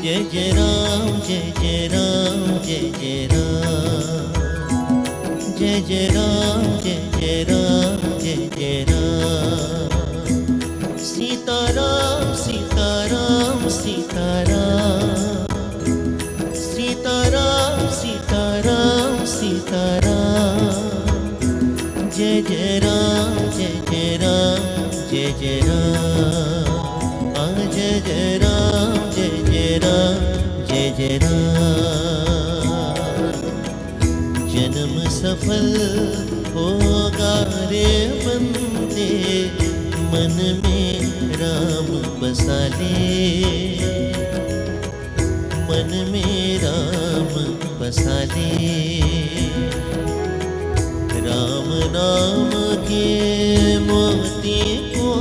जय जय राम जय जय राम जय जय राम जय जय राम जय जय राम जय जय राम सीताराम सीताराम सीताराम सीताराम सीताराम सीताराम जय जय राम जय जय राम जय जय राम जय जय राम जय जय राम जय जय राम जन्म सफल होगा रे बंदे मन में राम बसा ले मन में राम बसा ले राम नाम के मोती को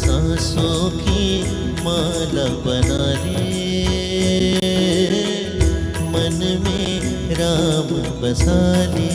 सांसों की माला बना ले मन में राम बसा ले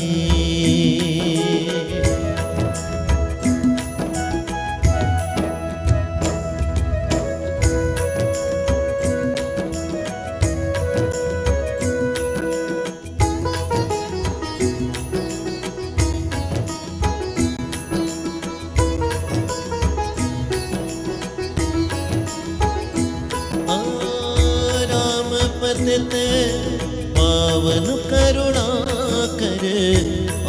पावन करुणा कर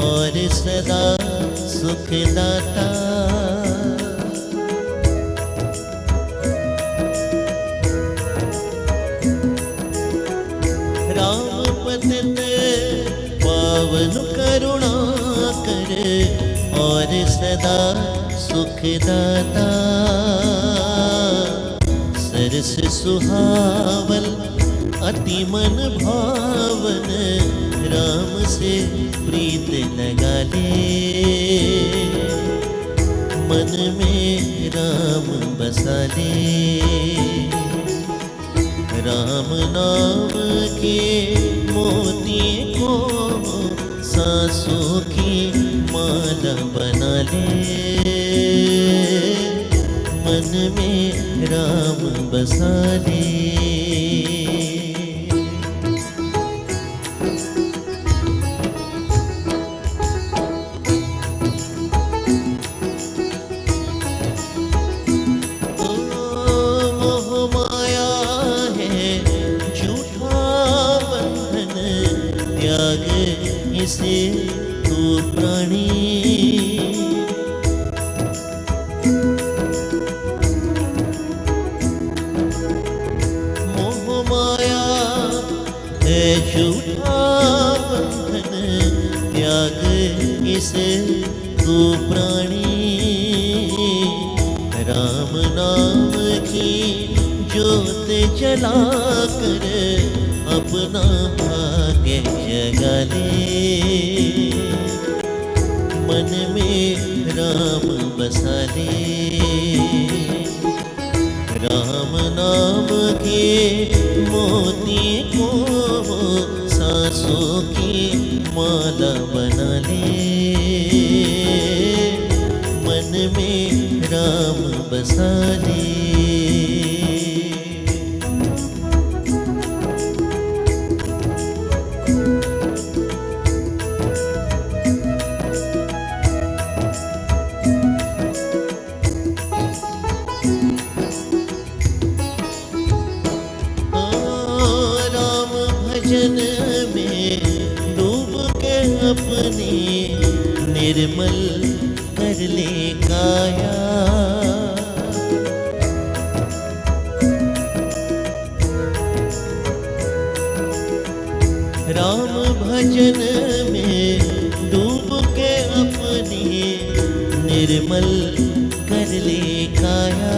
और सदा सुख दाता राम पतित पावन करुणा कर और सदा सुख दाता सरस सुहावल अति मन भावन राम से प्रीत लगा ले मन में राम बसा ले राम नाम के मोती को सांसों की माला बना ले मन में राम बसा ले से तू प्राणी मोह माया है झूठा बंधन त्याग इसे तू प्राणी राम नाम की ज्योत जला कर अपना भाग्य जगा ले मन में राम बसा ले राम नाम के मोती को सांसों की माला बना ले मन में राम बसा ले अपने निर्मल कर ले काया राम भजन में डूब के अपने निर्मल कर ले काया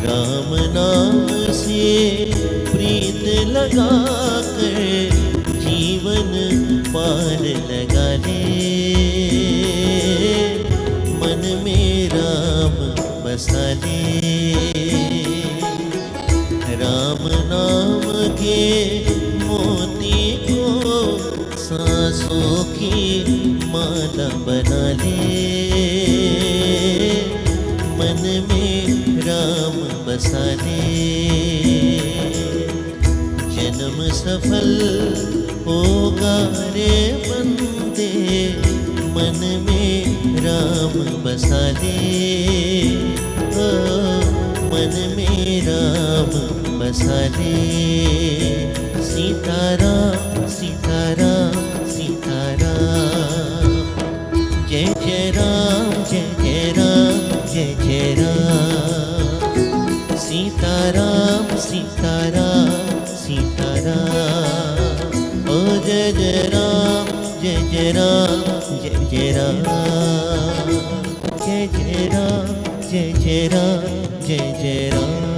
राम नाम से प्रीत लगा कर जीवन पार लगा ले मन में राम बसा ले राम नाम के मोती को सांसों की माला बना ले मन में राम बसा ले। जन्म सफल होगा रे बंदे, मन में राम बसा ले। ओ मन में राम बसा ले। सीताराम सीताराम सीताराम, जय जय राम जय जय राम जय जय राम। सीताराम सीताराम सीताराम, ओ जय जय राम जय जय राम जय जय राम। जय जय राम जय जय राम जय जय राम।